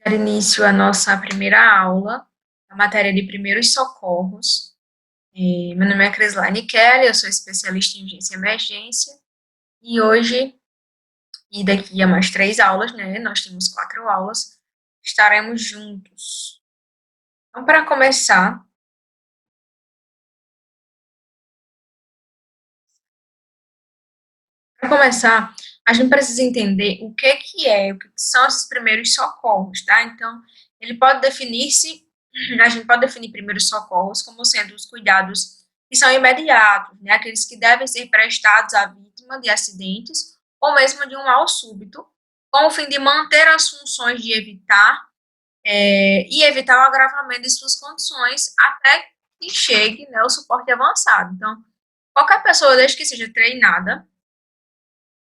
Dar início à nossa primeira aula, a matéria de primeiros socorros. Meu nome é Crislaine Kelly, eu sou especialista em urgência e emergência, e hoje, e daqui a mais 3 aulas, né, nós temos 4 aulas, estaremos juntos. Então, para começar, a gente precisa entender o que são esses primeiros socorros, tá? Então, ele pode definir-se, a gente pode definir primeiros socorros como sendo os cuidados que são imediatos, né? Aqueles que devem ser prestados à vítima de acidentes ou mesmo de um mal súbito, com o fim de manter as funções de evitar o agravamento de suas condições até que chegue, né, o suporte avançado. Então, qualquer pessoa, desde que seja treinada,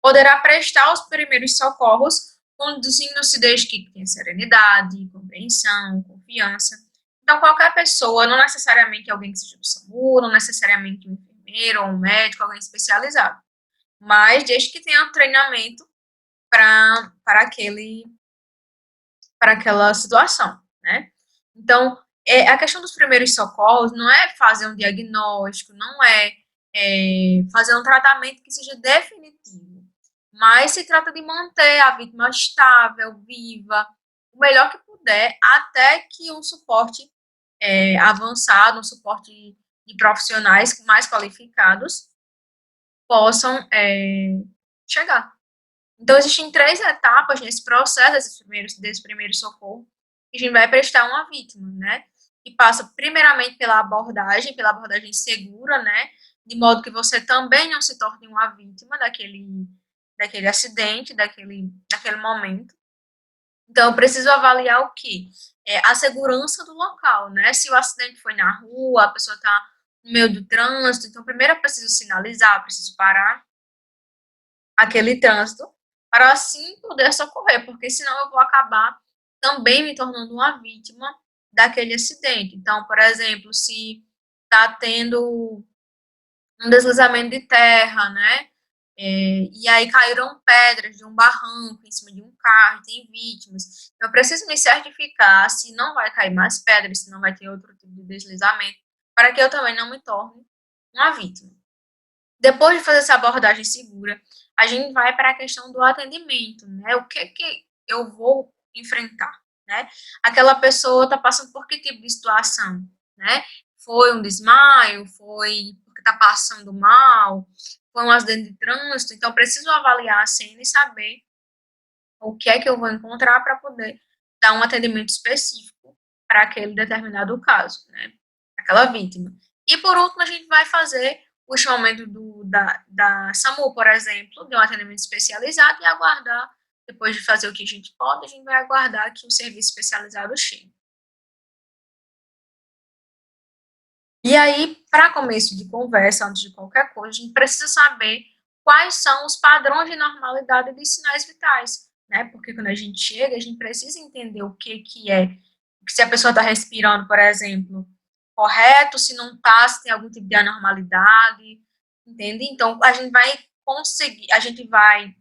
poderá prestar os primeiros socorros, conduzindo-se desde que tenha serenidade, compreensão, confiança. Então, qualquer pessoa, não necessariamente alguém que seja do SAMU, não necessariamente um enfermeiro ou um médico, alguém especializado, mas desde que tenha um treinamento para aquela situação, né? Então, a questão dos primeiros socorros não é fazer um diagnóstico, não fazer um tratamento que seja definitivo, mas se trata de manter a vítima estável, viva, o melhor que puder, até que um suporte avançado, um suporte de profissionais mais qualificados possam chegar. Então, existem 3 etapas nesse processo, desse primeiro socorro, que a gente vai prestar uma vítima, né? Que passa primeiramente pela abordagem segura, né? De modo que você também não se torne uma vítima daquele acidente, daquele momento. Então, eu preciso avaliar o quê? A segurança do local, né? Se o acidente foi na rua, a pessoa está no meio do trânsito, então primeiro eu preciso sinalizar, preciso parar aquele trânsito para assim poder socorrer, porque senão eu vou acabar também me tornando uma vítima daquele acidente. Então, por exemplo, se está tendo um deslizamento de terra, né? E aí caíram pedras de um barranco em cima de um carro, tem vítimas. Eu preciso me certificar se não vai cair mais pedras, se não vai ter outro tipo de deslizamento, para que eu também não me torne uma vítima. Depois de fazer essa abordagem segura, a gente vai para a questão do atendimento, né? O que eu vou enfrentar, né? Aquela pessoa está passando por que tipo de situação, né? Foi um desmaio, foi porque está passando mal, foi um acidente de trânsito, então preciso avaliar a cena e saber o que é que eu vou encontrar para poder dar um atendimento específico para aquele determinado caso, né? Aquela vítima. E por último, a gente vai fazer o chamamento da SAMU, por exemplo, de um atendimento especializado e aguardar, depois de fazer o que a gente pode, a gente vai aguardar que o serviço especializado chegue. E aí, para começo de conversa, antes de qualquer coisa, a gente precisa saber quais são os padrões de normalidade dos sinais vitais, né? Porque quando a gente chega, a gente precisa entender o que é, se a pessoa está respirando, por exemplo, correto, se não está, se tem algum tipo de anormalidade, entende? Então, a gente vai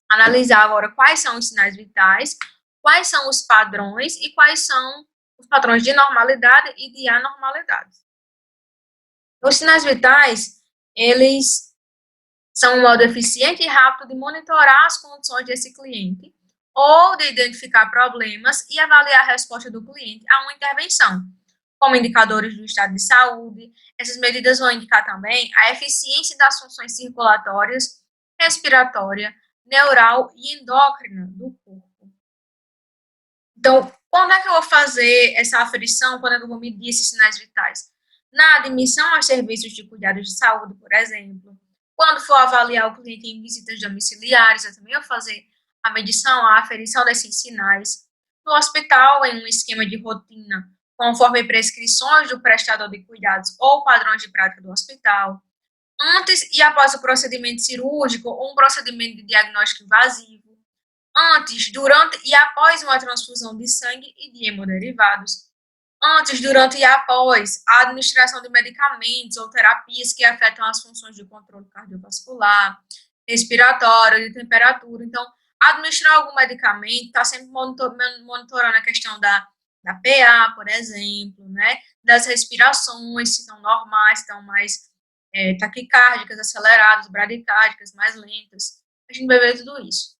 analisar agora quais são os sinais vitais, quais são os padrões e quais são os padrões de normalidade e de anormalidade. Os sinais vitais, eles são um modo eficiente e rápido de monitorar as condições desse cliente ou de identificar problemas e avaliar a resposta do cliente a uma intervenção, como indicadores do estado de saúde. Essas medidas vão indicar também a eficiência das funções circulatórias, respiratória, neural e endócrina do corpo. Então, quando é que eu vou fazer essa aferição? Quando é que eu vou medir esses sinais vitais? Na admissão aos serviços de cuidados de saúde, por exemplo. Quando for avaliar o cliente em visitas domiciliares, eu também vou fazer a medição, a aferição desses sinais. No hospital, em um esquema de rotina, conforme prescrições do prestador de cuidados ou padrões de prática do hospital. Antes e após o procedimento cirúrgico ou um procedimento de diagnóstico invasivo, antes, durante e após uma transfusão de sangue e de hemoderivados, antes, durante e após a administração de medicamentos ou terapias que afetam as funções de controle cardiovascular, respiratório, de temperatura. Então, Administrar algum medicamento, está sempre monitorando a questão da PA, por exemplo, né? Das respirações, se estão normais, se estão mais taquicárdicas, aceleradas, bradicárdicas, mais lentas. A gente vai ver tudo isso.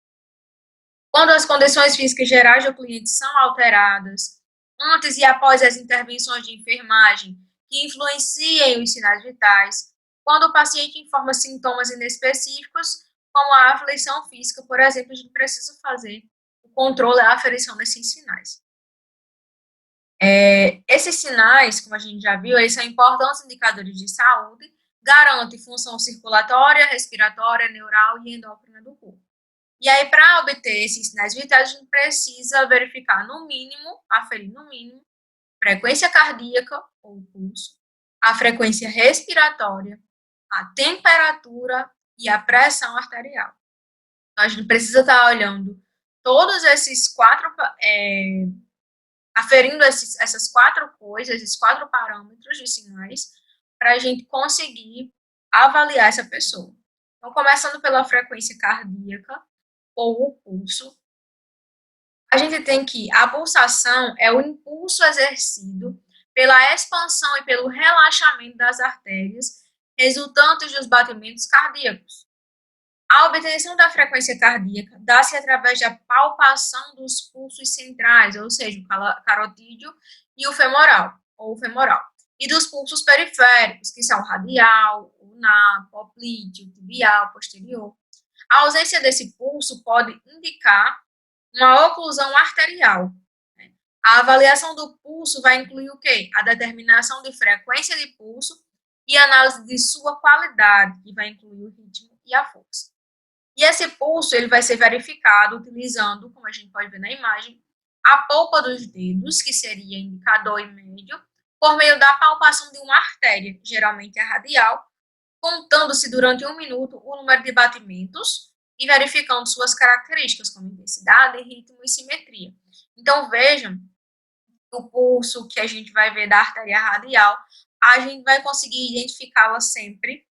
Quando as condições físicas gerais do cliente são alteradas, antes e após as intervenções de enfermagem que influenciem os sinais vitais, quando o paciente informa sintomas inespecíficos, como a aflição física, por exemplo, a gente precisa fazer o controle, a aferição desses sinais. Esses sinais, como a gente já viu, eles são importantes indicadores de saúde, garantem função circulatória, respiratória, neural e endócrina do corpo. E aí, para obter esses sinais vitais, a gente precisa verificar no mínimo, aferir no mínimo, frequência cardíaca ou pulso, a frequência respiratória, a temperatura e a pressão arterial. Então, a gente precisa estar olhando todos esses quatro, aferindo essas quatro coisas, esses quatro parâmetros de sinais, para a gente conseguir avaliar essa pessoa. Então, começando pela frequência cardíaca, ou o pulso, a gente tem que a pulsação é o impulso exercido pela expansão e pelo relaxamento das artérias resultantes dos batimentos cardíacos. A obtenção da frequência cardíaca dá-se através da palpação dos pulsos centrais, ou seja, o carotídeo e o femoral, e dos pulsos periféricos, que são o radial, o ulnar, poplíteo, tibial, posterior. A ausência desse pulso pode indicar uma oclusão arterial. A avaliação do pulso vai incluir o quê? A determinação de frequência de pulso e análise de sua qualidade, que vai incluir o ritmo e a força. E esse pulso ele vai ser verificado utilizando, como a gente pode ver na imagem, a polpa dos dedos, que seria indicador e médio, por meio da palpação de uma artéria, geralmente a radial, contando-se durante 1 minuto o número de batimentos e verificando suas características, como intensidade, ritmo e simetria. Então, vejam, o pulso que a gente vai ver da artéria radial, a gente vai conseguir identificá-la sempre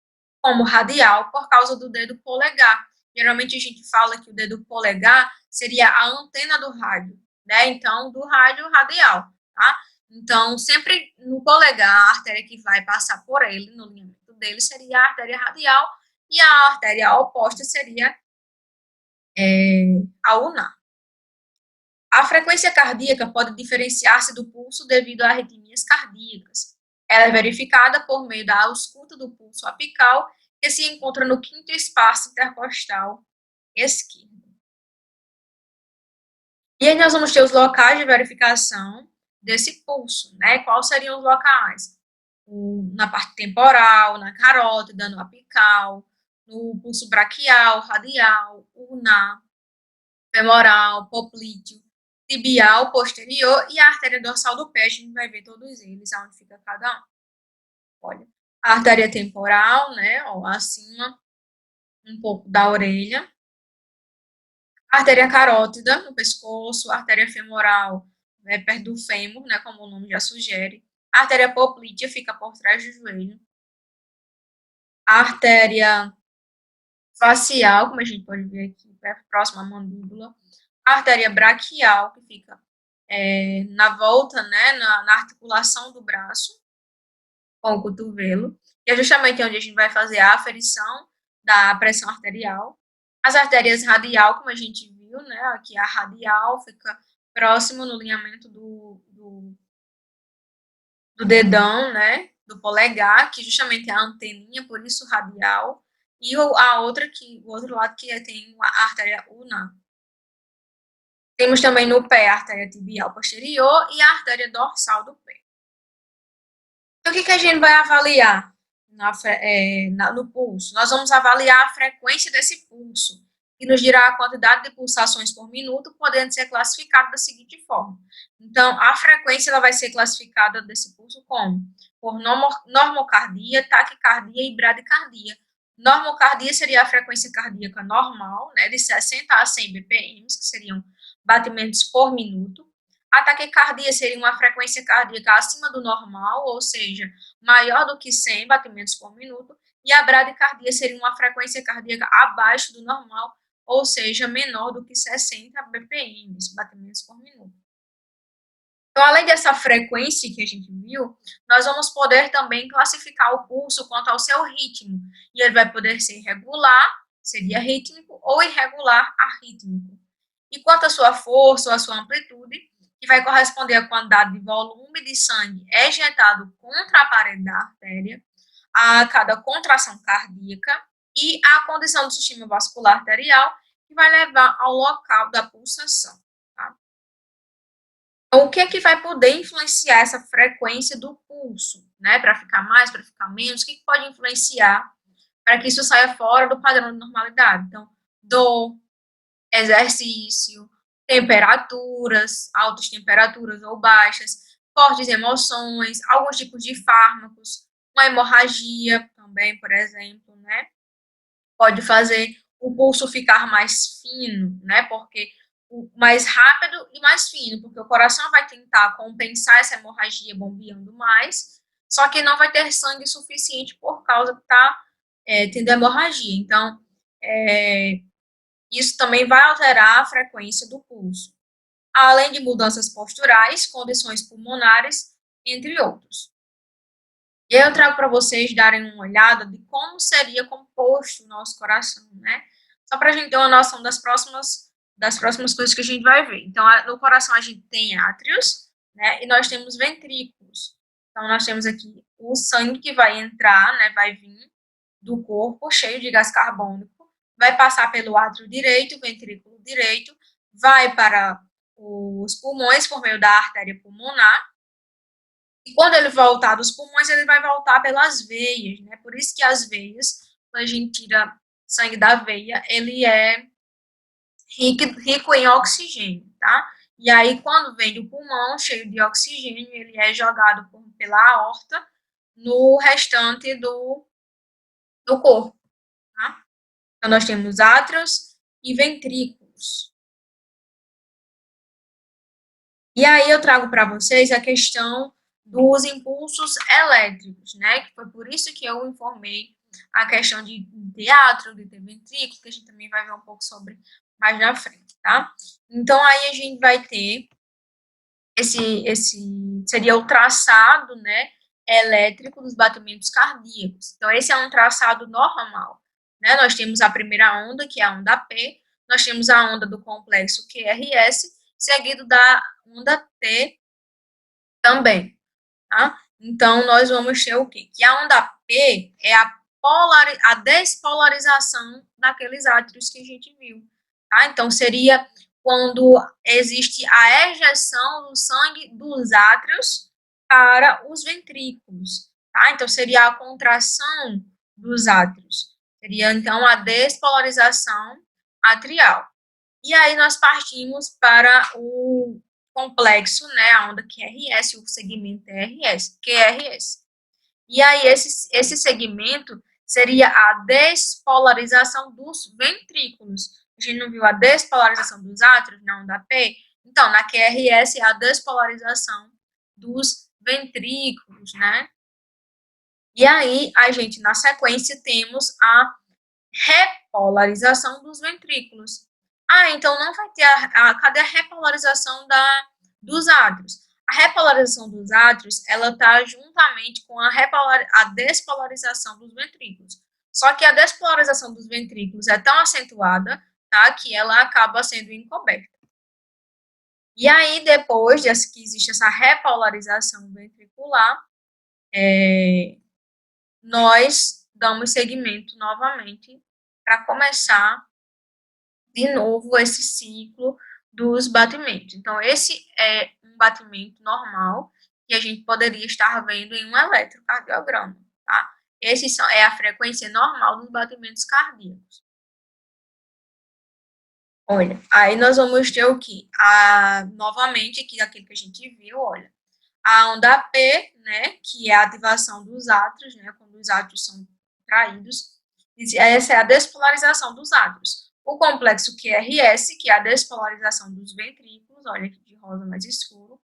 como radial por causa do dedo polegar. Geralmente a gente fala que o dedo polegar seria a antena do rádio, né? Então, do rádio radial, tá? Então, sempre no polegar, a artéria que vai passar por ele, no lineamento dele, seria a artéria radial e a artéria oposta seria a ulnar. A frequência cardíaca pode diferenciar-se do pulso devido a arritmias cardíacas. Ela é verificada por meio da ausculta do pulso apical, que se encontra no quinto espaço intercostal esquerdo. E aí nós vamos ter os locais de verificação desse pulso, né? Quais seriam os locais? Na parte temporal, na carótida, no apical, no pulso braquial, radial, ulnar, femoral, poplíteo, tibial, posterior e a artéria dorsal do pé. A gente vai ver todos eles, onde fica cada um. Olha, a artéria temporal, né, ó, acima um pouco da orelha. A artéria carótida no pescoço, a artéria femoral, né, perto do fêmur, né, como o nome já sugere. A artéria poplítea fica por trás do joelho. A artéria facial, como a gente pode ver aqui, próxima à mandíbula. A artéria braquial, que fica na volta, né, na articulação do braço com o cotovelo, que é justamente onde a gente vai fazer a aferição da pressão arterial. As artérias radial, como a gente viu, né, aqui a radial fica próximo no lineamento do dedão, né, do polegar, que justamente é a anteninha, por isso radial, e a outra o outro lado que tem a artéria ulnar. Temos também no pé a artéria tibial posterior e a artéria dorsal do pé. Então, o que a gente vai avaliar no pulso? Nós vamos avaliar a frequência desse pulso, que nos dirá a quantidade de pulsações por minuto, podendo ser classificada da seguinte forma. Então, a frequência ela vai ser classificada desse pulso como? Por normocardia, taquicardia e bradicardia. Normocardia seria a frequência cardíaca normal, né, de 60 a 100 BPM, que seriam batimentos por minuto. A taquicardia seria uma frequência cardíaca acima do normal, ou seja, maior do que 100 batimentos por minuto, e a bradicardia seria uma frequência cardíaca abaixo do normal, ou seja, menor do que 60 BPM, batimentos por minuto. Então, além dessa frequência que a gente viu, nós vamos poder também classificar o pulso quanto ao seu ritmo. E ele vai poder ser regular, seria rítmico, ou irregular, arrítmico. E quanto à sua força ou à sua amplitude, que vai corresponder à quantidade de volume de sangue ejetado contra a parede da artéria, a cada contração cardíaca e a condição do sistema vascular arterial, que vai levar ao local da pulsação. Tá? Então, o que é que vai poder influenciar essa frequência do pulso, né? Para ficar mais, para ficar menos, o que pode influenciar para que isso saia fora do padrão de normalidade? Então, dor, exercício, temperaturas, altas temperaturas ou baixas, fortes emoções, alguns tipos de fármacos, uma hemorragia também, por exemplo, né? Pode fazer o pulso ficar mais fino, né? Porque mais rápido e mais fino, porque o coração vai tentar compensar essa hemorragia bombeando mais, só que não vai ter sangue suficiente por causa que está tendo hemorragia. Então, isso também vai alterar a frequência do pulso, além de mudanças posturais, condições pulmonares, entre outros. E eu trago para vocês darem uma olhada de como seria composto o nosso coração, né? Só para a gente ter uma noção das próximas coisas que a gente vai ver. Então, no coração a gente tem átrios, né? E nós temos ventrículos. Então, nós temos aqui o sangue que vai entrar, né? Vai vir do corpo cheio de gás carbônico, vai passar pelo átrio direito, ventrículo direito, vai para os pulmões por meio da artéria pulmonar, e quando ele voltar dos pulmões, ele vai voltar pelas veias, né? Por isso que as veias, quando a gente tira sangue da veia, ele é rico em oxigênio, tá? E aí, quando vem do pulmão, cheio de oxigênio, ele é jogado pela aorta no restante do corpo, tá? Então, nós temos átrios e ventrículos. E aí, eu trago para vocês a questão dos impulsos elétricos, né? Que foi por isso que eu informei a questão de átrio, de ventrículo, que a gente também vai ver um pouco sobre mais na frente, tá? Então, aí a gente vai ter seria o traçado, né, elétrico dos batimentos cardíacos. Então, esse é um traçado normal, né? Nós temos a primeira onda, que é a onda P, nós temos a onda do complexo QRS, seguido da onda T também, tá? Então, nós vamos ter o quê? Que a onda P é a despolarização daqueles átrios que a gente viu, tá? Então, seria quando existe a ejeção do sangue dos átrios para os ventrículos, tá? Então, seria a contração dos átrios. Seria, então, a despolarização atrial. E aí, nós partimos para o complexo, né, a onda QRS, o segmento QRS. E aí, esse segmento seria a despolarização dos ventrículos. A gente não viu a despolarização dos átrios na onda P? Então, na QRS é a despolarização dos ventrículos, né? E aí, a gente, na sequência, temos a repolarização dos ventrículos. Ah, então não vai ter cadê a repolarização dos átrios? A repolarização dos átrios, ela está juntamente com a despolarização dos ventrículos. Só que a despolarização dos ventrículos é tão acentuada, tá, que ela acaba sendo encoberta. E aí, depois que existe essa repolarização ventricular, nós damos seguimento novamente para começar de novo esse ciclo dos batimentos. Então, esse é um batimento normal que a gente poderia estar vendo em um eletrocardiograma, tá? É a frequência normal dos batimentos cardíacos. Olha, aí nós vamos ter o que? Novamente, aqui daquilo que a gente viu, olha, a onda P, né, que é a ativação dos átrios, né, quando os átrios são traídos, essa é a despolarização dos átrios. O complexo QRS, que é a despolarização dos ventrículos, olha aqui de rosa mais escuro,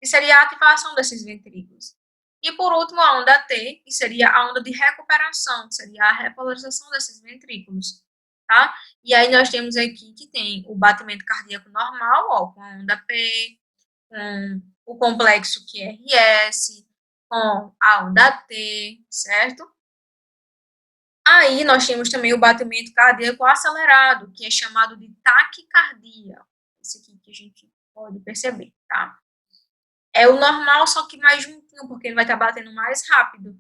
que seria a ativação desses ventrículos. E por último, a onda T, que seria a onda de recuperação, que seria a repolarização desses ventrículos, tá? E aí nós temos aqui que tem o batimento cardíaco normal, ó, com a onda P, com o complexo QRS, com a onda T, certo? Aí nós temos também o batimento cardíaco acelerado, que é chamado de taquicardia. Esse aqui que a gente pode perceber, tá? É o normal, só que mais juntinho, porque ele vai estar batendo mais rápido.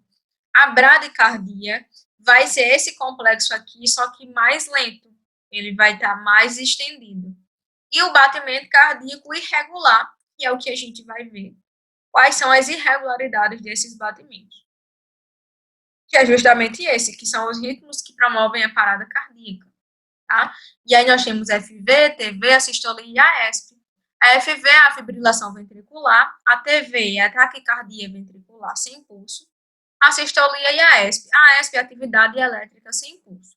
A bradicardia vai ser esse complexo aqui, só que mais lento. Ele vai estar mais estendido. E o batimento cardíaco irregular, que é o que a gente vai ver. Quais são as irregularidades desses batimentos? Que é justamente esse, que são os ritmos que promovem a parada cardíaca, tá? E aí nós temos FV, TV, a sistolia e a ESP. A FV é a fibrilação ventricular, a TV é a taquicardia ventricular sem pulso, a sistolia e a ESP. A ESP é a atividade elétrica sem pulso.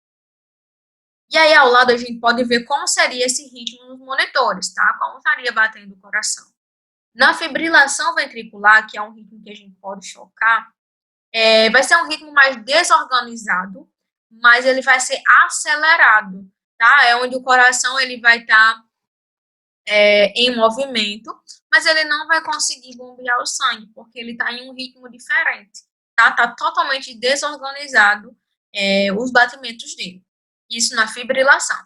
E aí, ao lado, a gente pode ver como seria esse ritmo nos monitores, tá? Como estaria batendo o coração. Na fibrilação ventricular, que é um ritmo que a gente pode chocar, vai ser um ritmo mais desorganizado, mas ele vai ser acelerado, tá? É onde o coração ele vai estar em movimento, mas ele não vai conseguir bombear o sangue, porque ele está em um ritmo diferente, tá? Tá totalmente desorganizado os batimentos dele. Isso na fibrilação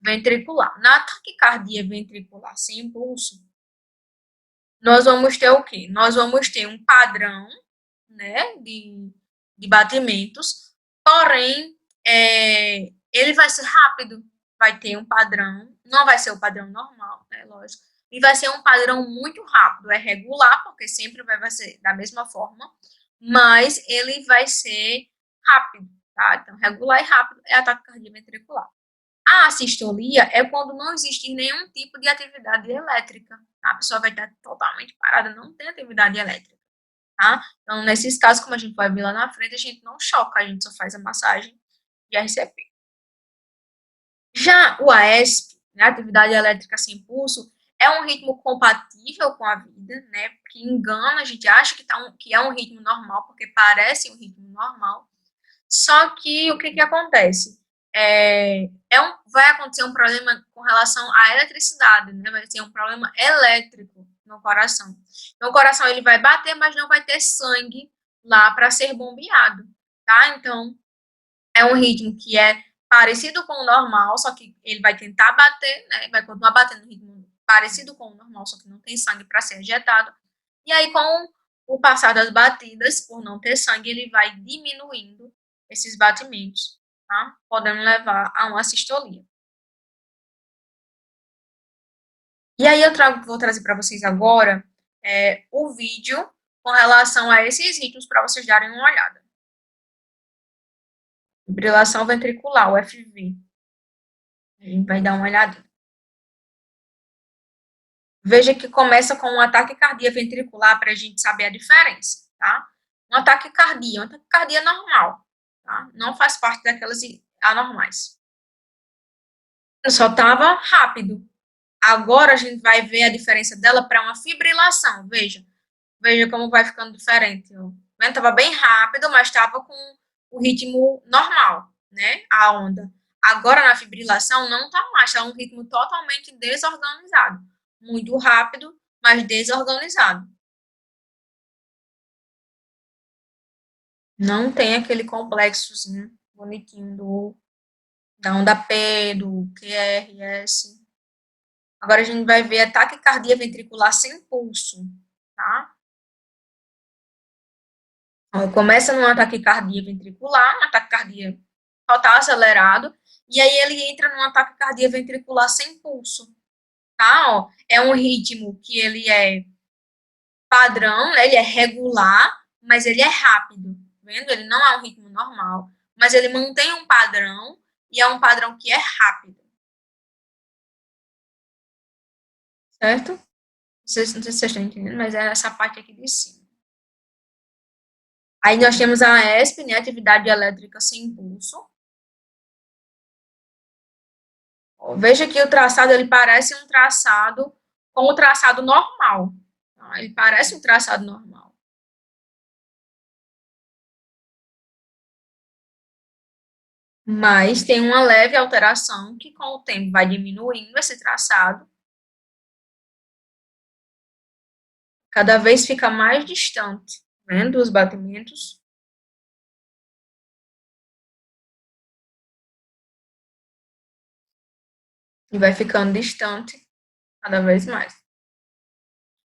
ventricular. Na taquicardia ventricular sem impulso, nós vamos ter o quê? Nós vamos ter um padrão, né, de batimentos, porém, ele vai ser rápido, vai ter um padrão, não vai ser o padrão normal, né, lógico, e vai ser um padrão muito rápido, é regular, porque sempre vai ser da mesma forma, mas ele vai ser rápido, tá? Então, regular e rápido é a taquicardia ventricular. A assistolia é quando não existe nenhum tipo de atividade elétrica, tá? A pessoa vai estar totalmente parada, não tem atividade elétrica, tá? Então, nesses casos, como a gente vai ver lá na frente, a gente não choca, a gente só faz a massagem de RCP. Já o AESP, né, atividade elétrica sem pulso, é um ritmo compatível com a vida, né? Que engana, a gente acha que é um ritmo normal, porque parece um ritmo normal. Só que o que acontece? Vai acontecer um problema com relação à eletricidade, né? Vai ser um problema elétrico no coração. Então, o coração ele vai bater, mas não vai ter sangue lá para ser bombeado, tá? Então, é um ritmo que é parecido com o normal, só que ele vai tentar bater, né? Vai continuar batendo no ritmo parecido com o normal, só que não tem sangue para ser injetado. E aí, com o passar das batidas, por não ter sangue, ele vai diminuindo esses batimentos, tá? Podendo levar a uma sistolia. E aí vou trazer para vocês agora o vídeo com relação a esses ritmos para vocês darem uma olhada. Fibrilação ventricular, o FV. A gente vai dar uma olhada. Veja que começa com um ataque cardíaco ventricular para a gente saber a diferença, tá? Um ataque cardíaco normal, tá? Não faz parte daquelas anormais. Só estava rápido. Agora a gente vai ver a diferença dela para uma fibrilação. Veja como vai ficando diferente. Estava bem rápido, mas estava com o ritmo normal, né? A onda. Agora na fibrilação não está mais, está um ritmo totalmente desorganizado. Muito rápido, mas desorganizado. Não tem aquele complexozinho bonitinho da onda P, do QRS. Agora a gente vai ver a taquicardia ventricular sem pulso, tá? Então, começa numa taquicardia ventricular, uma taquicardia total acelerado, e aí ele entra numa taquicardia ventricular sem pulso, tá? Ó, é um ritmo que ele é padrão, né? Ele é regular, mas ele é rápido, tá vendo? Ele não é um ritmo normal, mas ele mantém um padrão, e é um padrão que é rápido, certo? Não sei se vocês estão entendendo, mas é essa parte aqui de cima. Aí nós temos a ESP, né, atividade elétrica sem impulso. Veja que o traçado ele parece um traçado com o traçado normal. Tá? Ele parece um traçado normal. Mas tem uma leve alteração que com o tempo vai diminuindo esse traçado, cada vez fica mais distante, né, dos batimentos, e vai ficando distante cada vez mais.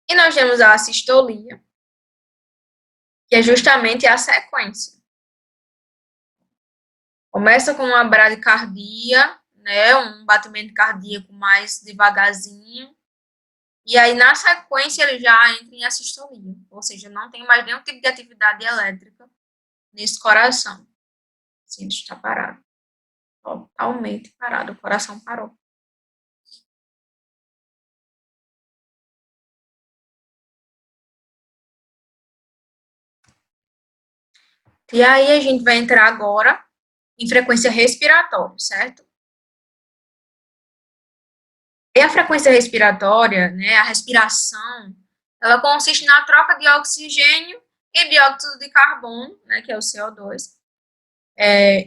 E nós temos a assistolia, que é justamente a sequência. Começa com uma bradicardia, né, um batimento cardíaco mais devagarzinho, e aí na sequência ele já entra em assistolia, ou seja, não tem mais nenhum tipo de atividade elétrica nesse coração. Assim, está parado, totalmente parado, o coração parou. E aí a gente vai entrar agora em frequência respiratória, certo? E a frequência respiratória, né, a respiração, ela consiste na troca de oxigênio e dióxido de carbono, né, que é o CO2,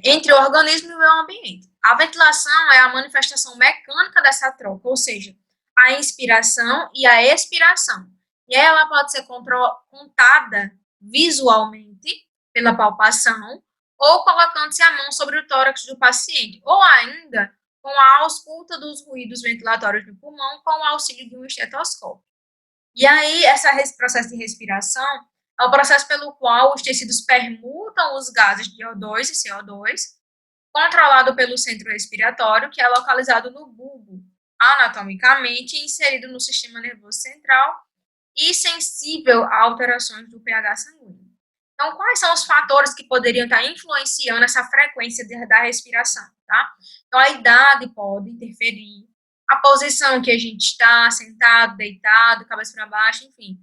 entre o organismo e o meio ambiente. A ventilação é a manifestação mecânica dessa troca, ou seja, a inspiração e a expiração. E ela pode ser contada visualmente, pela palpação, ou colocando-se a mão sobre o tórax do paciente, ou ainda com a ausculta dos ruídos ventilatórios do pulmão com o auxílio de um estetoscópio. E aí, esse processo de respiração é o processo pelo qual os tecidos permutam os gases de O2 e CO2, controlado pelo centro respiratório, que é localizado no bulbo, anatomicamente inserido no sistema nervoso central e sensível a alterações do pH sanguíneo. Então, quais são os fatores que poderiam estar influenciando essa frequência da respiração, tá? Então, a idade pode interferir, a posição que a gente está, sentado, deitado, cabeça para baixo, enfim.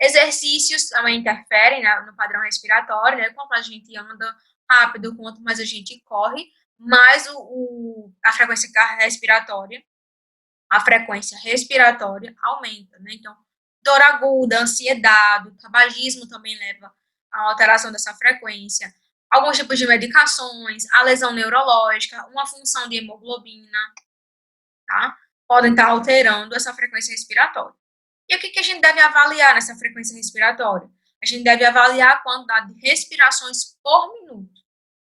Exercícios também interferem, né, no padrão respiratório, né? Quanto mais a gente anda rápido, quanto mais a gente corre, mais a frequência respiratória, aumenta, né? Então, dor aguda, ansiedade, tabagismo também leva à alteração dessa frequência. Alguns tipos de medicações, a lesão neurológica, uma função de hemoglobina, tá? Podem estar alterando essa frequência respiratória. E o que a gente deve avaliar nessa frequência respiratória? A gente deve avaliar a quantidade de respirações por minuto,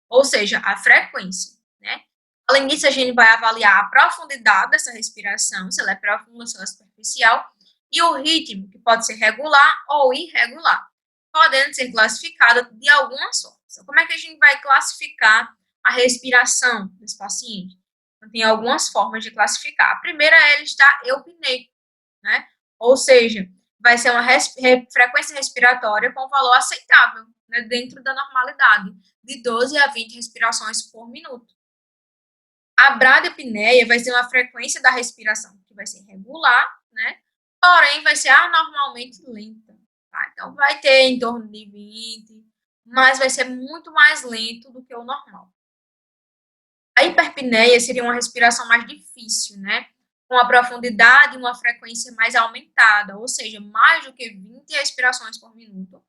ou seja, a frequência, né? Além disso, a gente vai avaliar a profundidade dessa respiração, se ela é profunda, se ela é superficial, e o ritmo, que pode ser regular ou irregular, podendo ser classificado de algumas formas. Então, como é que a gente vai classificar a respiração desse paciente? Então, tem algumas formas de classificar. A primeira é ele estar eupneico, né? Ou seja, vai ser uma frequência respiratória com valor aceitável, né, dentro da normalidade, de 12 a 20 respirações por minuto. A bradiapneia vai ser uma frequência da respiração que vai ser regular, né, porém vai ser anormalmente lenta. Tá? Então, vai ter em torno de 20, mas vai ser muito mais lento do que o normal. A hiperpneia seria uma respiração mais difícil, né? Com a profundidade e uma frequência mais aumentada, ou seja, mais do que 20 respirações por minuto.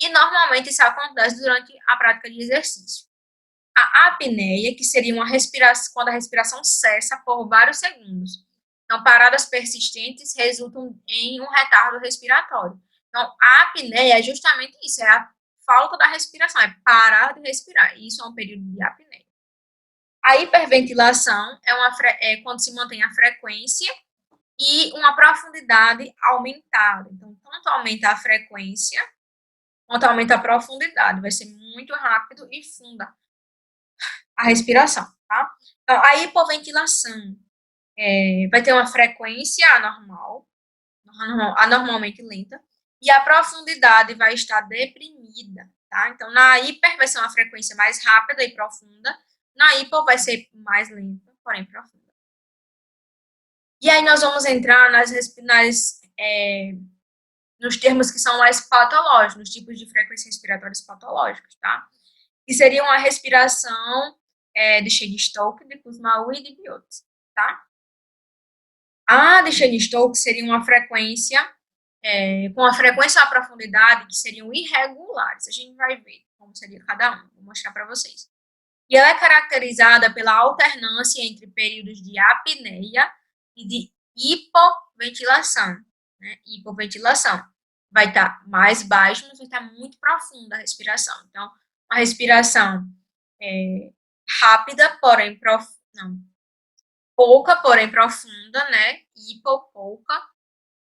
E normalmente isso acontece durante a prática de exercício. A apneia, que seria uma respiração quando a respiração cessa por vários segundos. Então, paradas persistentes resultam em um retardo respiratório. Então, a apneia é justamente isso, é a falta da respiração, é parar de respirar. Isso é um período de apneia. A hiperventilação é quando se mantém a frequência e uma profundidade aumentada. Então, tanto aumenta a frequência, quanto aumenta a profundidade. Vai ser muito rápido e funda a respiração, tá? Então, a hipoventilação vai ter uma frequência anormalmente lenta, e a profundidade vai estar deprimida, tá? Então, na hiper vai ser uma frequência mais rápida e profunda, na hipo vai ser mais lenta, porém profunda. E aí nós vamos entrar nos termos que são mais patológicos, nos tipos de frequências respiratórias patológicas, tá? Que seriam a respiração de Cheyne-Stokes, de Kussmaul e de Biot, tá? A de Cheyne-Stokes seria uma frequência com a frequência e a profundidade que seriam irregulares. A gente vai ver como seria cada um, vou mostrar para vocês. E ela é caracterizada pela alternância entre períodos de apneia e de hipoventilação. Né? Hipoventilação vai estar mais baixo, mas vai estar muito profunda a respiração. Então, a respiração é, rápida, porém não, pouca, porém profunda, né?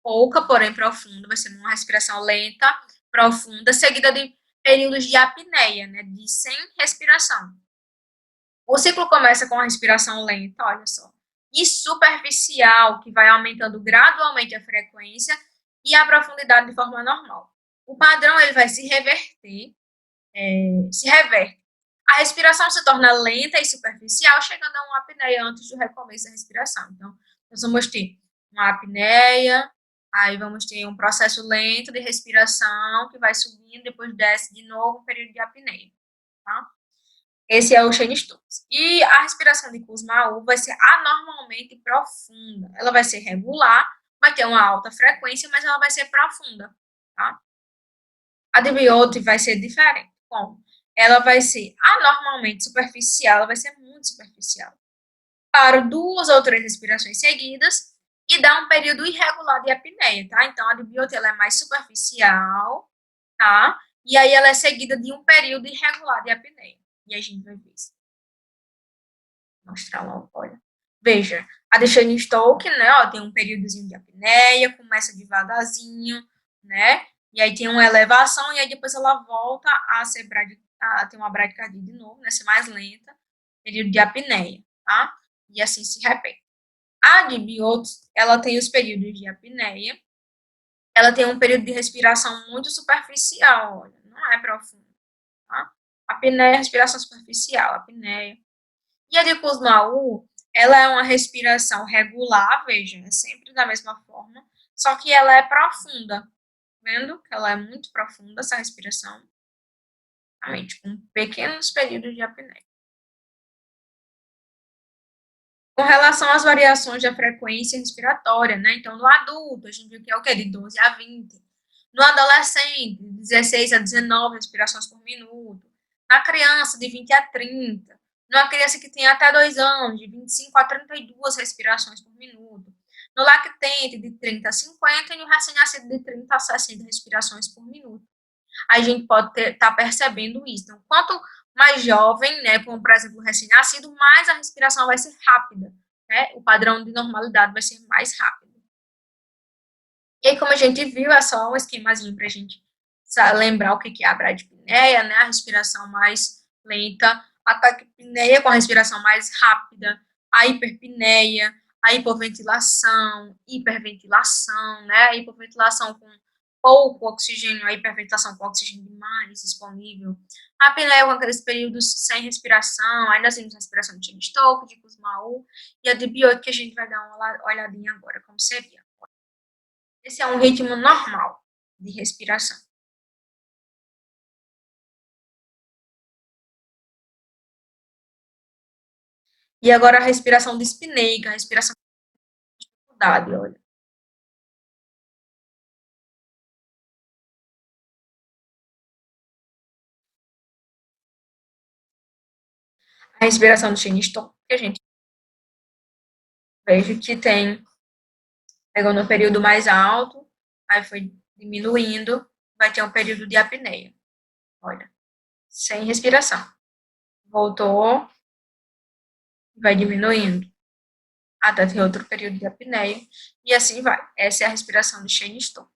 Pouca, porém profunda, vai ser uma respiração lenta, profunda, seguida de períodos de apneia, né? De sem respiração. O ciclo começa com a respiração lenta, olha só, e superficial, que vai aumentando gradualmente a frequência e a profundidade de forma normal. O padrão ele vai se reverter, se reverte. A respiração se torna lenta e superficial, chegando a uma apneia antes do recomeço da respiração. Então, nós vamos ter uma apneia, aí vamos ter um processo lento de respiração que vai subindo, depois desce de novo um período de apneia. Tá? Esse é o Shane Stokes. E a respiração de Kussmaul vai ser anormalmente profunda. Ela vai ser regular, vai ter uma alta frequência, mas ela vai ser profunda, tá? A de Biot vai ser diferente. Como? Ela vai ser anormalmente superficial, ela vai ser muito superficial. Para 2 ou 3 respirações seguidas e dá um período irregular de apneia, tá? Então, a de Biot ela é mais superficial, tá? E aí ela é seguida de um período irregular de apneia. E a gente vai ver isso. Mostrar lá, olha. Veja, a de Shane Stoke, né, ó, tem um períodozinho de apneia, começa devagarzinho, né, e aí tem uma elevação, e aí depois ela volta a ser a ter uma bradicardia de novo, né, ser mais lenta, período de apneia, tá? E assim se repete. A de Biot, ela tem os períodos de apneia, ela tem um período de respiração muito superficial, olha, não é profundo, tá? Apneia é respiração superficial, apneia. E a de Kussmaul, ela é uma respiração regular, veja, é sempre da mesma forma, só que ela é profunda, vendo que ela é muito profunda, essa respiração, realmente, com pequenos períodos de apneia. Com relação às variações da frequência respiratória, né? Então, no adulto, a gente viu que é o quê? De 12 a 20. No adolescente, de 16 a 19 respirações por minuto. Na criança, de 20 a 30. Numa criança que tem até 2 anos, de 25 a 32 respirações por minuto. No lactente, de 30 a 50. E no recém-nascido, de 30 a 60 respirações por minuto. A gente pode estar percebendo isso. Então, quanto mais jovem, né, como por exemplo o recém-nascido, mais a respiração vai ser rápida, né? O padrão de normalidade vai ser mais rápido. E aí, como a gente viu, é só um esquemazinho para a gente lembrar o que é a bradipneia, né? A respiração mais lenta, a taquipneia com a respiração mais rápida, a hiperpneia, a hipoventilação, hiperventilação, né? A hipoventilação com pouco oxigênio, a hiperventilação com oxigênio demais disponível, a apneia com aqueles períodos sem respiração, aí nós temos a respiração de Chine-Stokes, de Kussmaul, e a de Biot, que a gente vai dar uma olhadinha agora, como seria. Esse é um ritmo normal de respiração. E agora a respiração dispneica, a respiração de dificuldade, olha. A respiração do Shinistone, que a gente veja que pegou no período mais alto, aí foi diminuindo, vai ter um período de apneia. Olha, sem respiração. Voltou, vai diminuindo, até ter outro período de apneia, e assim vai. Essa é a respiração do Shinistone.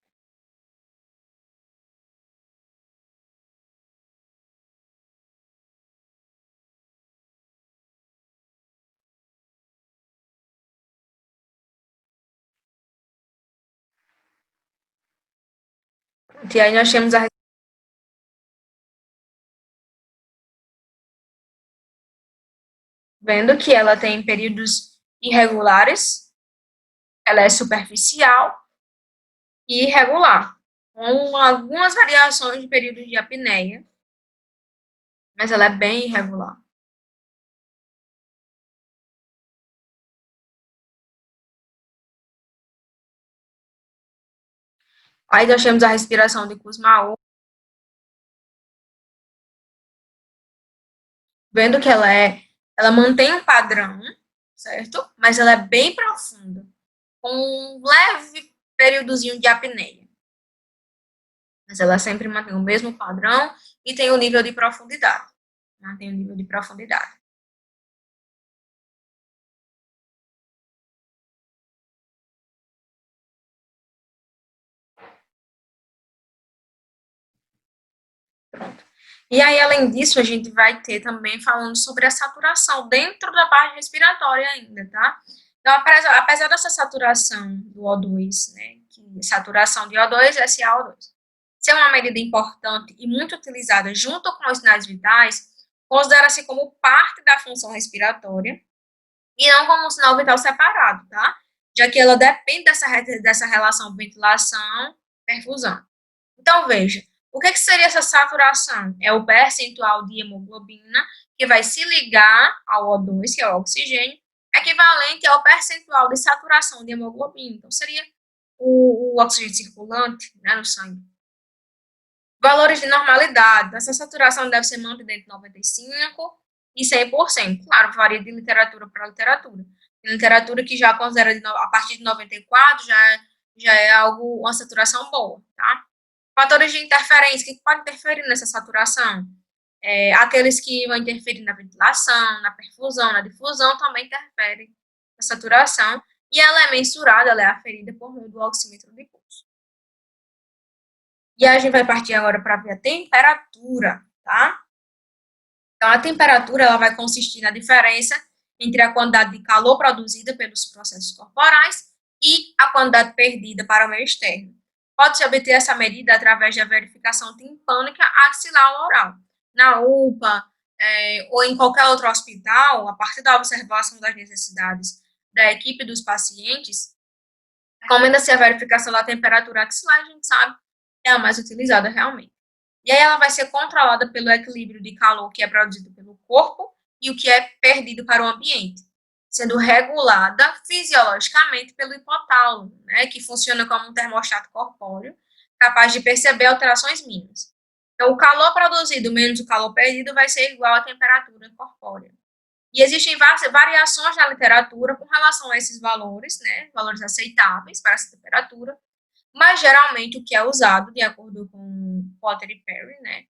E aí nós temos a vendo que ela tem períodos irregulares, ela é superficial e irregular, com algumas variações de período de apneia, mas ela é bem irregular. Aí nós temos a respiração de Kussmaul, Vendo que ela mantém um padrão, certo? Mas ela é bem profunda, com um leve períodozinho de apneia. Mas ela sempre mantém o mesmo padrão e tem o nível de profundidade. Mantém o nível de profundidade. Pronto. E aí, além disso, a gente vai ter também falando sobre a saturação dentro da parte respiratória ainda, tá? Então, apesar dessa saturação do O2, né, que saturação de O2 é SaO2, ser uma medida importante e muito utilizada junto com os sinais vitais, considera-se como parte da função respiratória e não como um sinal vital separado, tá? Já que ela depende dessa relação ventilação-perfusão. Então, veja, o que seria essa saturação? É o percentual de hemoglobina que vai se ligar ao O2, que é o oxigênio, equivalente ao percentual de saturação de hemoglobina. Então, seria o oxigênio circulante, né, no sangue. Valores de normalidade. Essa saturação deve ser mantida entre 95% e 100%. Claro, varia de literatura para literatura. Tem literatura que já considera a partir de 94 já é algo, uma saturação boa, tá? Fatores de interferência, que pode interferir nessa saturação? Aqueles que vão interferir na ventilação, na perfusão, na difusão, também interferem na saturação. E ela é mensurada, ela é aferida por meio do oxímetro de pulso. E a gente vai partir agora para ver a temperatura, tá? Então, a temperatura ela vai consistir na diferença entre a quantidade de calor produzida pelos processos corporais e a quantidade perdida para o meio externo. Pode-se obter essa medida através da verificação timpânica axilar oral. Na UPA, ou em qualquer outro hospital, a partir da observação das necessidades da equipe dos pacientes, recomenda-se a verificação da temperatura axilar, a gente sabe que é a mais utilizada realmente. E aí ela vai ser controlada pelo equilíbrio de calor que é produzido pelo corpo e o que é perdido para o ambiente, sendo regulada fisiologicamente pelo hipotálamo, né, que funciona como um termostato corpóreo, capaz de perceber alterações mínimas. Então, o calor produzido menos o calor perdido vai ser igual à temperatura corpórea. E existem variações na literatura com relação a esses valores, né, valores aceitáveis para essa temperatura, mas geralmente o que é usado, de acordo com Potter e Perry, né,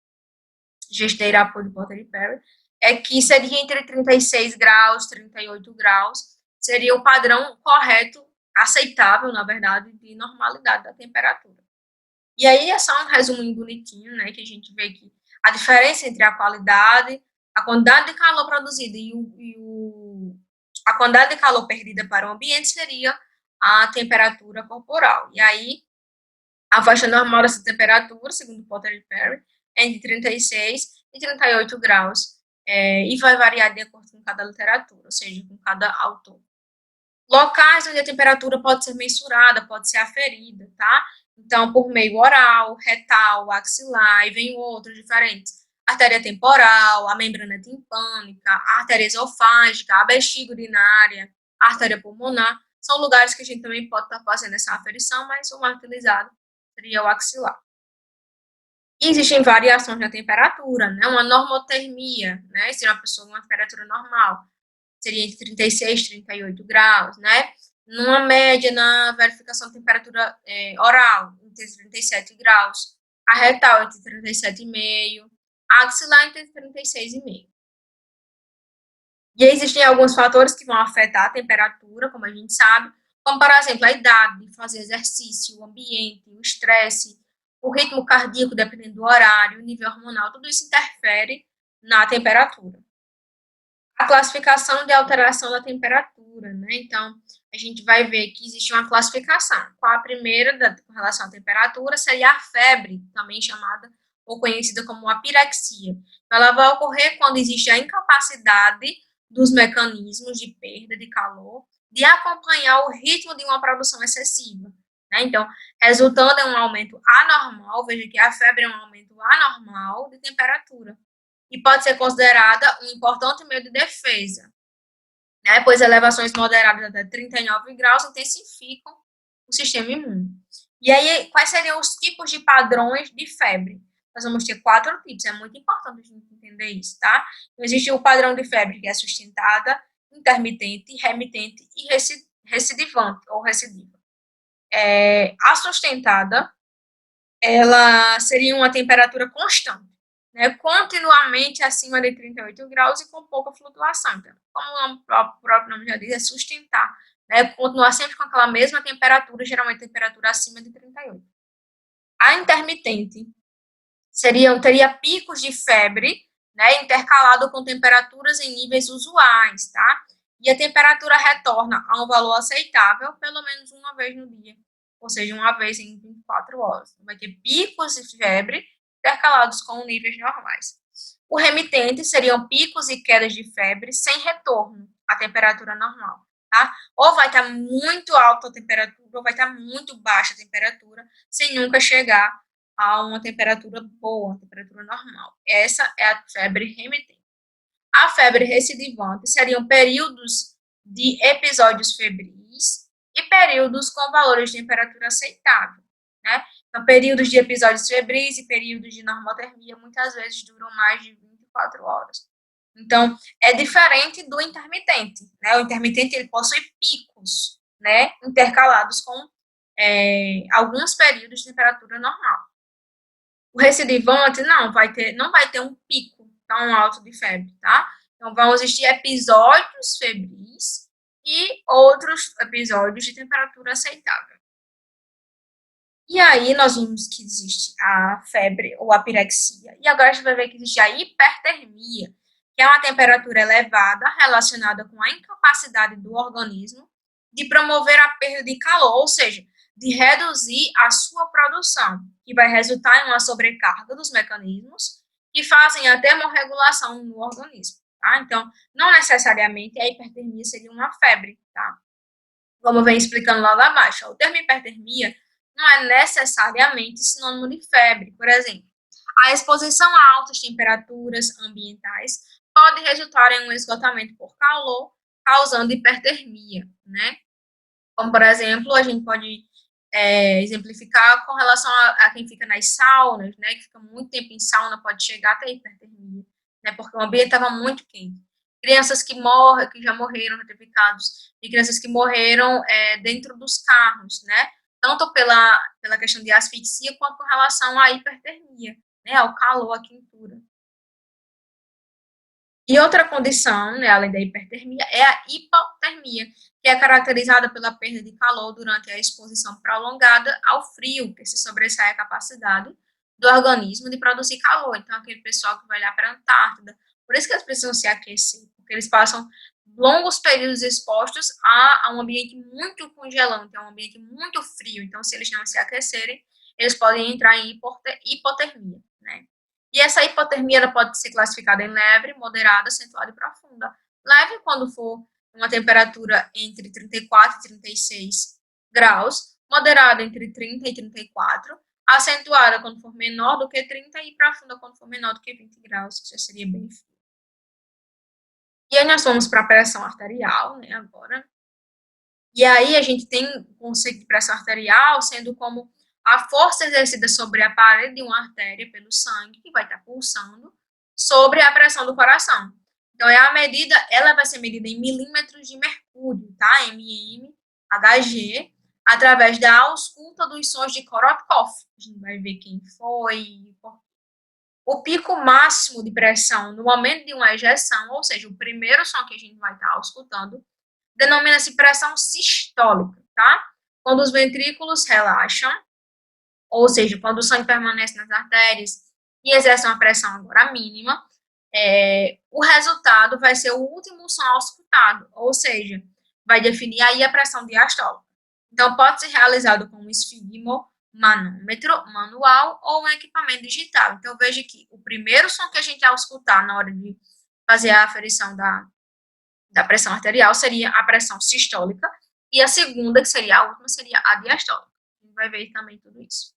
gesteira apoio de Potter e Perry, é que seria entre 36 graus, 38 graus, seria o padrão correto, aceitável, na verdade, de normalidade da temperatura. E aí é só um resumo bonitinho, né, que a gente vê que a diferença entre a qualidade, a quantidade de calor produzida a quantidade de calor perdida para o ambiente seria a temperatura corporal. E aí, a faixa normal dessa temperatura, segundo Potter e Perry, é entre 36 e 38 graus, e vai variar de acordo com cada literatura, ou seja, com cada autor. Locais onde a temperatura pode ser mensurada, pode ser aferida, tá? Então, por meio oral, retal, axilar, e vem outros diferentes. Artéria temporal, a membrana timpânica, a artéria esofágica, a bexiga urinária, a artéria pulmonar, são lugares que a gente também pode estar fazendo essa aferição, mas o mais utilizado seria o axilar. E existem variações na temperatura, né? Uma normotermia, né? Se uma pessoa com uma temperatura normal, seria entre 36 e 38 graus, né? Numa média, na verificação de temperatura oral, entre 37 graus. A retal, entre 37,5. A axilar, entre 36,5. E existem alguns fatores que vão afetar a temperatura, como a gente sabe, como, por exemplo, a idade de fazer exercício, o ambiente, o estresse, o ritmo cardíaco, dependendo do horário, o nível hormonal, tudo isso interfere na temperatura. A classificação de alteração da temperatura, né? Então, a gente vai ver que existe uma classificação. Qual a primeira com relação à temperatura seria a febre, também chamada ou conhecida como a pirexia. Ela vai ocorrer quando existe a incapacidade dos mecanismos de perda de calor de acompanhar o ritmo de uma produção excessiva. Né? Então, resultando em um aumento anormal, veja que a febre é um aumento anormal de temperatura e pode ser considerada um importante meio de defesa, né? Pois elevações moderadas até 39 graus intensificam o sistema imune. E aí, quais seriam os tipos de padrões de febre? nós vamos ter 4 tipos. É muito importante a gente entender isso, tá? Então, existe o padrão de febre, que é sustentada, intermitente, remitente e recidivante, ou recidiva. A sustentada, ela seria uma temperatura constante, né, continuamente acima de 38 graus e com pouca flutuação. Então, como o próprio nome já diz, é sustentar, né, continuar sempre com aquela mesma temperatura, geralmente temperatura acima de 38. A intermitente teria picos de febre, né, intercalado com temperaturas em níveis usuais, tá? E a temperatura retorna a um valor aceitável pelo menos uma vez no dia, ou seja, uma vez em 24 horas. Vai ter picos de febre intercalados com níveis normais. O remitente seriam picos e quedas de febre sem retorno à temperatura normal, tá? Ou vai estar muito alta a temperatura, ou vai estar muito baixa a temperatura, sem nunca chegar a uma temperatura boa, uma temperatura normal. Essa é a febre remitente. A febre recidivante seriam períodos de episódios febris e períodos com valores de temperatura aceitável, né? Então, períodos de episódios febris e períodos de normotermia muitas vezes duram mais de 24 horas. Então, é diferente do intermitente, né? O intermitente ele possui picos, né, intercalados com alguns períodos de temperatura normal. O recidivante não vai ter um pico tão alto de febre, tá? Então, vão existir episódios febris e outros episódios de temperatura aceitável. E aí, nós vimos que existe a febre ou a pirexia. E agora a gente vai ver que existe a hipertermia, que é uma temperatura elevada relacionada com a incapacidade do organismo de promover a perda de calor, ou seja, de reduzir a sua produção, que vai resultar em uma sobrecarga dos mecanismos que fazem a termorregulação no organismo, tá? Então, não necessariamente a hipertermia seria uma febre, tá? Como vem explicando lá abaixo, o termo hipertermia não é necessariamente sinônimo de febre. Por exemplo, a exposição a altas temperaturas ambientais pode resultar em um esgotamento por calor, causando hipertermia, né? Como, por exemplo, a gente pode exemplificar com relação a quem fica nas saunas, né? Que fica muito tempo em sauna, pode chegar até hipertermia, né? Porque o ambiente estava muito quente. Crianças que já morreram retificados, e crianças que morreram dentro dos carros, né? Tanto pela questão de asfixia, quanto com relação à hipertermia, né? Ao calor, à quentura. E outra condição, né, além da hipertermia, é a hipotermia, que é caracterizada pela perda de calor durante a exposição prolongada ao frio, que se sobressai a capacidade do organismo de produzir calor. Então, aquele pessoal que vai lá para a Antártida, por isso que eles precisam se aquecer, porque eles passam longos períodos expostos a um ambiente muito congelante, a um ambiente muito frio. Então, se eles não se aquecerem, eles podem entrar em hipotermia, né? E essa hipotermia ela pode ser classificada em leve, moderada, acentuada e profunda. Leve quando for uma temperatura entre 34 e 36 graus, moderada entre 30 e 34, acentuada quando for menor do que 30 e profunda quando for menor do que 20 graus, que já seria bem frio. E aí nós vamos para a pressão arterial, né, agora. E aí a gente tem o conceito de pressão arterial sendo como a força exercida sobre a parede de uma artéria pelo sangue, que vai estar pulsando, sobre a pressão do coração. Então, ela vai ser medida em milímetros de mercúrio, tá? MM, Hg, através da ausculta dos sons de Korotkov. A gente vai ver quem foi. O pico máximo de pressão no momento de uma ejeção, ou seja, o primeiro som que a gente vai estar auscultando, denomina-se pressão sistólica, tá? Quando os ventrículos relaxam, ou seja, quando o sangue permanece nas artérias e exerce uma pressão agora mínima, o resultado vai ser o último som auscultado, ou seja, vai definir aí a pressão diastólica. Então, pode ser realizado com um esfigmomanômetro manual ou um equipamento digital. Então, veja que o primeiro som que a gente auscultar na hora de fazer a aferição da pressão arterial seria a pressão sistólica, e a segunda, que seria a última, seria a diastólica. A gente vai ver também tudo isso.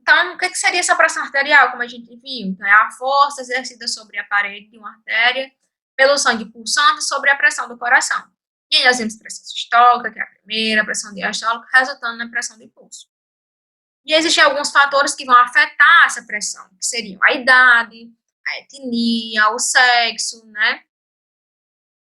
Então, o que seria essa pressão arterial, como a gente viu? Então, é a força exercida sobre a parede de uma artéria pelo sangue pulsante sobre a pressão do coração. E aí nós temos pressão sistólica, que é a primeira, pressão diastólica, resultando na pressão de pulso. E existem alguns fatores que vão afetar essa pressão, que seriam a idade, a etnia, o sexo, né?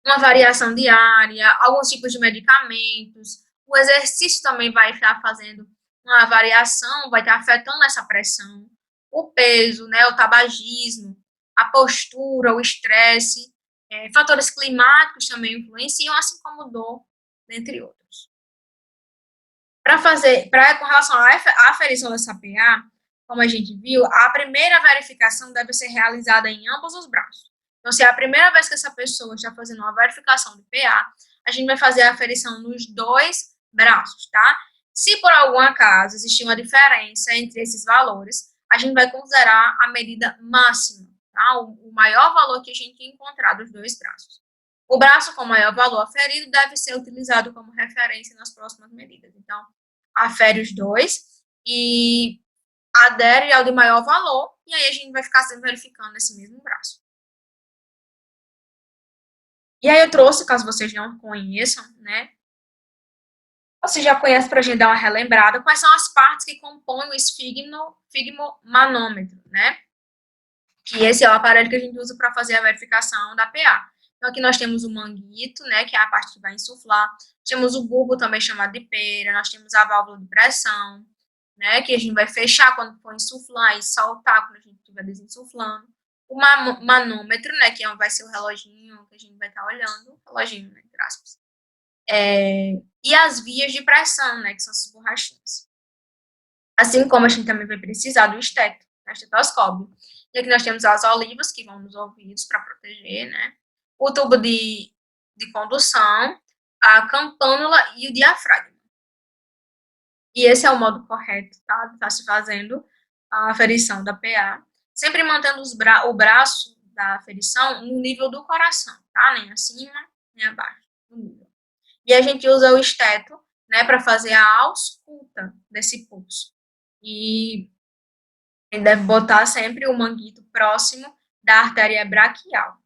Uma variação diária, alguns tipos de medicamentos. O exercício também vai estar fazendo uma variação, vai estar afetando essa pressão. O peso, né? O tabagismo, a postura, o estresse. Fatores climáticos também influenciam, assim como dor, dentre outros. Com relação à aferição dessa PA, como a gente viu, a primeira verificação deve ser realizada em ambos os braços. Então, se é a primeira vez que essa pessoa está fazendo uma verificação de PA, a gente vai fazer a aferição nos dois braços, tá? Se por algum acaso existir uma diferença entre esses valores, a gente vai considerar a medida máxima, tá? O maior valor que a gente encontrar dos dois braços. O braço com maior valor aferido deve ser utilizado como referência nas próximas medidas. Então, afere os dois e adere ao de maior valor, e aí a gente vai ficar sempre verificando esse mesmo braço. E aí eu trouxe, caso vocês não conheçam, né? Você já conhece para a gente dar uma relembrada, quais são as partes que compõem o esfigmomanômetro, né? Que esse é o aparelho que a gente usa para fazer a verificação da PA. Então, aqui nós temos o manguito, né, que é a parte que vai insuflar. Temos o bulbo, também chamado de pera. Nós temos a válvula de pressão, né, que a gente vai fechar quando for insuflar e soltar quando a gente estiver desinsuflando. O manômetro, né, que vai ser o reloginho que a gente vai estar olhando. Reloginho, né, entre aspas. E as vias de pressão, né, que são essas borrachinhas. Assim como a gente também vai precisar do estetoscópio. E aqui nós temos as olivas, que vão nos ouvidos para proteger, né? O tubo de condução, a campânula e o diafragma. E esse é o modo correto, tá? Tá se fazendo a aferição da PA. Sempre mantendo o braço da aferição no nível do coração, tá? Nem acima, nem abaixo. E a gente usa o esteto, né, para fazer a ausculta desse pulso. E ele deve botar sempre o manguito próximo da artéria braquial.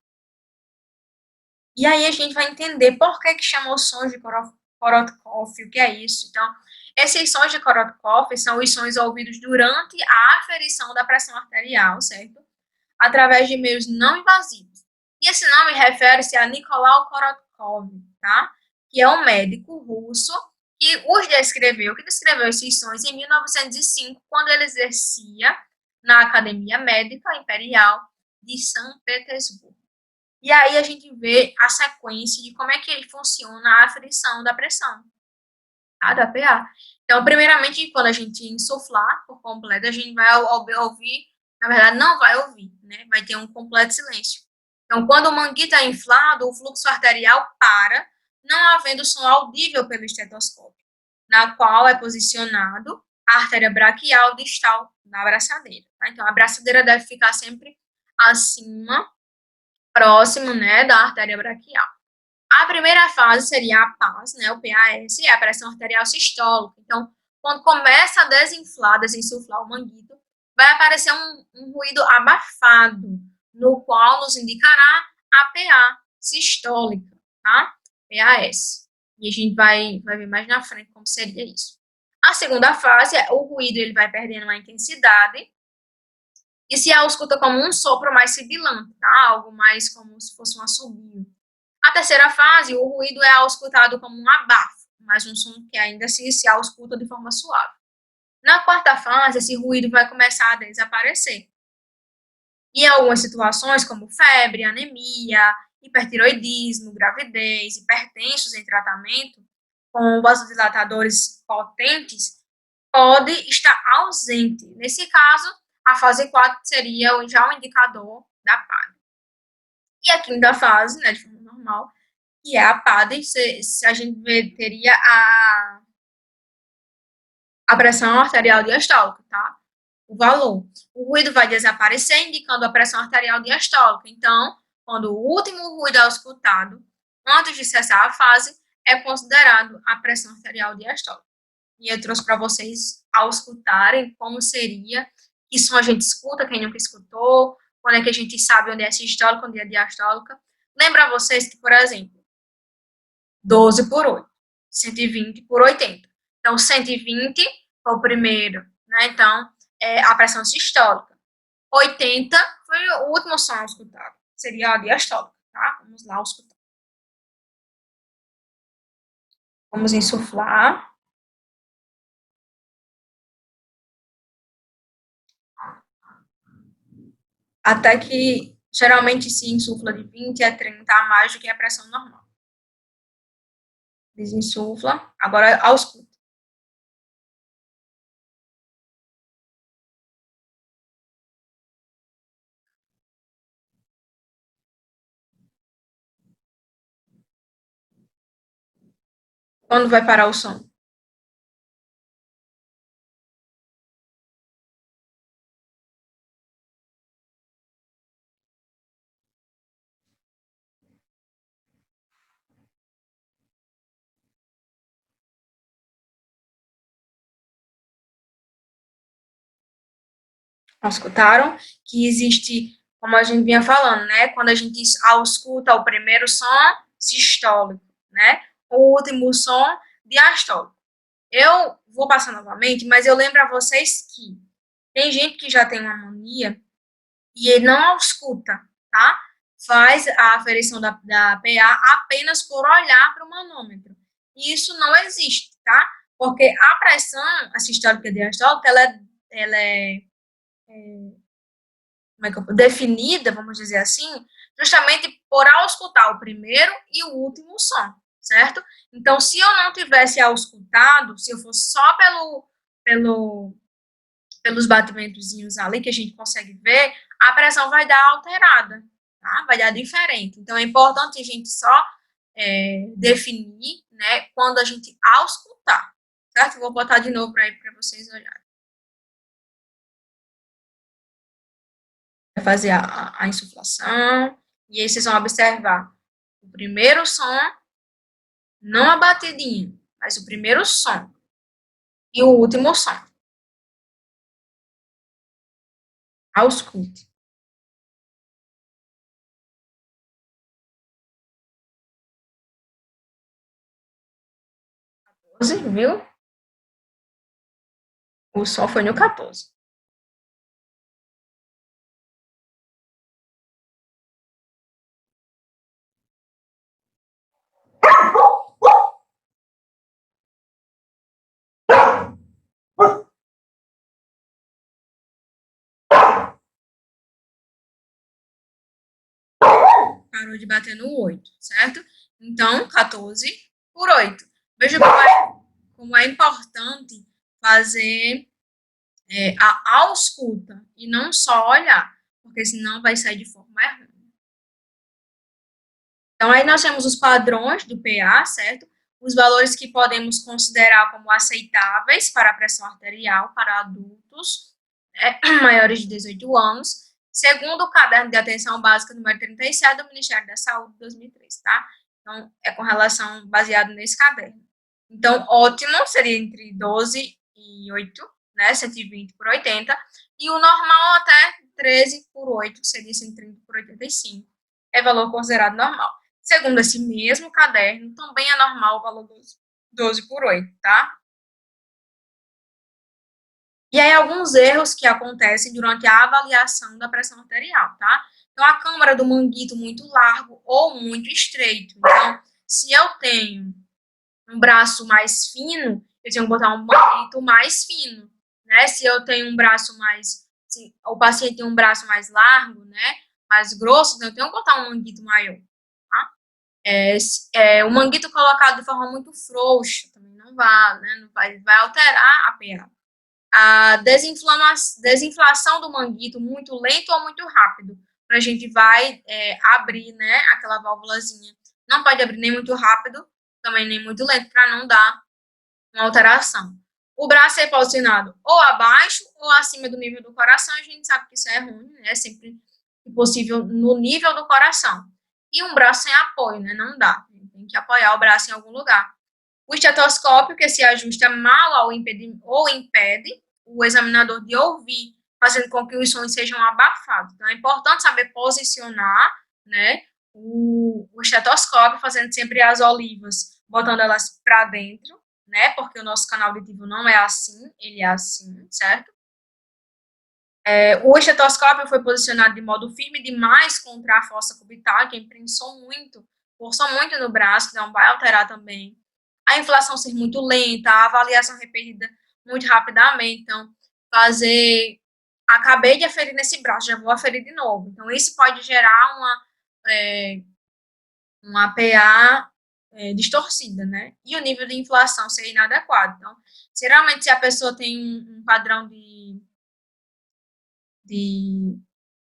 E aí a gente vai entender por que chamou sons de Korotkoff, o que é isso. Então, esses sons de Korotkoff são os sons ouvidos durante a aferição da pressão arterial, certo? Através de meios não invasivos. E esse nome refere-se a Nicolau Korotkov, tá? Que é um médico russo que descreveu esses sons em 1905, quando ele exercia na Academia Médica Imperial de São Petersburgo. E aí a gente vê a sequência de como é que funciona a aferição da pressão, tá? Da PA. Então, primeiramente, quando a gente insuflar por completo, a gente vai ouvir, na verdade, não vai ouvir, né? Vai ter um completo silêncio. Então, quando o manguito é inflado, o fluxo arterial para, não havendo som audível pelo estetoscópio, na qual é posicionado a artéria braquial distal da abraçadeira. Tá? Então, a abraçadeira deve ficar sempre acima, próximo, né, da artéria braquial. A primeira fase seria a PAS, né, o PAS, é a pressão arterial sistólica. Então, quando começa a desinflar, desinsuflar o manguito, vai aparecer um ruído abafado, no qual nos indicará a PA sistólica, tá? PAS. E a gente vai ver mais na frente como seria isso. A segunda fase, o ruído ele vai perdendo a intensidade e se ausculta como um sopro mais sibilante, tá? Algo mais como se fosse um assobio. A terceira fase, o ruído é auscultado como um abafo, mas um som que ainda se ausculta de forma suave. Na quarta fase, esse ruído vai começar a desaparecer. E em algumas situações, como febre, anemia, hipertiroidismo, gravidez, hipertensos em tratamento, com vasodilatadores potentes, pode estar ausente. Nesse caso, a fase 4 seria já o indicador da PAD. E a quinta fase, né, de forma normal, que é a PAD, se a gente teria a pressão arterial diastólica, tá? O valor. O ruído vai desaparecer, indicando a pressão arterial diastólica. Então, quando o último ruído é escutado, antes de cessar a fase, é considerado a pressão arterial diastólica. E eu trouxe para vocês, ao escutarem, como seria, que som a gente escuta, quem nunca escutou, quando é que a gente sabe onde é sistólica, onde é diastólica. Lembra vocês que, por exemplo, 12 por 8, 120 por 80. Então, 120 foi o primeiro, né? Então, a pressão sistólica. 80 foi o último som escutado, seria a diastólica, tá? Vamos lá escutar. Vamos insuflar. Até que, geralmente, se insufla de 20 a 30 a mais do que a pressão normal. Desinsufla. Agora, ausculta. Quando vai parar o som? Escutaram que existe, como a gente vinha falando, né? Quando a gente ausculta o primeiro som sistólico, né? O último som diastólico. Eu vou passar novamente, mas eu lembro a vocês que tem gente que já tem uma mania e ele não ausculta, tá? Faz a aferição da PA apenas por olhar para o manômetro. E isso não existe, tá? Porque a pressão, a sistólica e a diastólica, ela é como é que definida, vamos dizer assim, justamente por auscultar o primeiro e o último som, certo? Então, se eu não tivesse auscultado, se eu fosse só pelos batimentozinhos ali que a gente consegue ver, a pressão vai dar alterada, tá? Vai dar diferente. Então, é importante a gente só definir, né, quando a gente auscultar, certo? Vou botar de novo para vocês olharem. Vai fazer a insuflação, e aí vocês vão observar o primeiro som, não a batidinha, mas o primeiro som e o último som. Ausculte. Viu? O som foi no 14. Parou de bater no 8, certo? Então, 14 por 8. Veja como é importante fazer a ausculta e não só olhar, porque senão vai sair de forma errada. Então, aí nós temos os padrões do PA, certo? Os valores que podemos considerar como aceitáveis para a pressão arterial para adultos, né, maiores de 18 anos, segundo o caderno de atenção básica número 37 do Ministério da Saúde de 2003, tá? Então, é com relação baseado nesse caderno. Então, ótimo seria entre 12 e 8, né, 120 por 80, e o normal até 13 por 8, seria 130 por 85. É valor considerado normal. Segundo esse mesmo caderno, também é normal o valor 12 por 8, tá? E aí, alguns erros que acontecem durante a avaliação da pressão arterial, tá? Então, a câmara do manguito muito largo ou muito estreito. Então, se eu tenho um braço mais fino, eu tenho que botar um manguito mais fino, né? Se eu tenho um braço mais... Se o paciente tem um braço mais largo, né? Mais grosso, então eu tenho que botar um manguito maior, tá? O manguito colocado de forma muito frouxa também não vai, né? Não vai alterar a pH. A desinflação do manguito muito lento ou muito rápido. A gente vai abrir, né, aquela válvulazinha. Não pode abrir nem muito rápido, também nem muito lento, para não dar uma alteração. O braço ser posicionado ou abaixo ou acima do nível do coração, a gente sabe que isso é ruim, né? É sempre possível no nível do coração. E um braço sem apoio, né? Não dá. Tem que apoiar o braço em algum lugar. O estetoscópio, que se ajusta mal ou impede o examinador de ouvir, fazendo com que os sons sejam abafados. Então, é importante saber posicionar, né, o estetoscópio, fazendo sempre as olivas, botando elas para dentro, né? Porque o nosso canal auditivo não é assim, ele é assim, certo? O estetoscópio foi posicionado de modo firme demais contra a fossa cubital, que imprensou muito, forçou muito no braço, então vai alterar também. A inflação ser muito lenta, a avaliação repetida muito rapidamente, então fazer. Acabei de aferir nesse braço, já vou aferir de novo. Então, isso pode gerar uma PA distorcida, né? E o nível de inflação ser inadequado. Então, geralmente, se a pessoa tem um padrão de,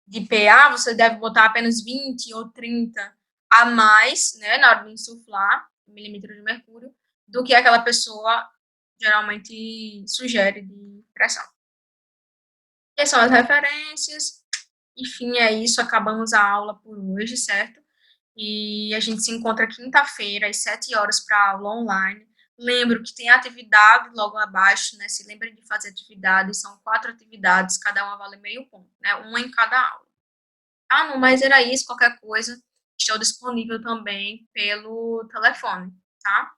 de PA, você deve botar apenas 20 ou 30 a mais, né, na hora de insuflar, milímetros de mercúrio, do que aquela pessoa geralmente sugere de pressão. E são as referências. Enfim, é isso. Acabamos a aula por hoje, certo? E a gente se encontra quinta-feira, às 7 horas, para a aula online. Lembro que tem atividade logo abaixo, né? Se lembrem de fazer atividades, são 4 atividades, cada uma vale meio ponto, né? Uma em cada aula. Ah, não, mas era isso, qualquer coisa. Estou disponível também pelo telefone, tá?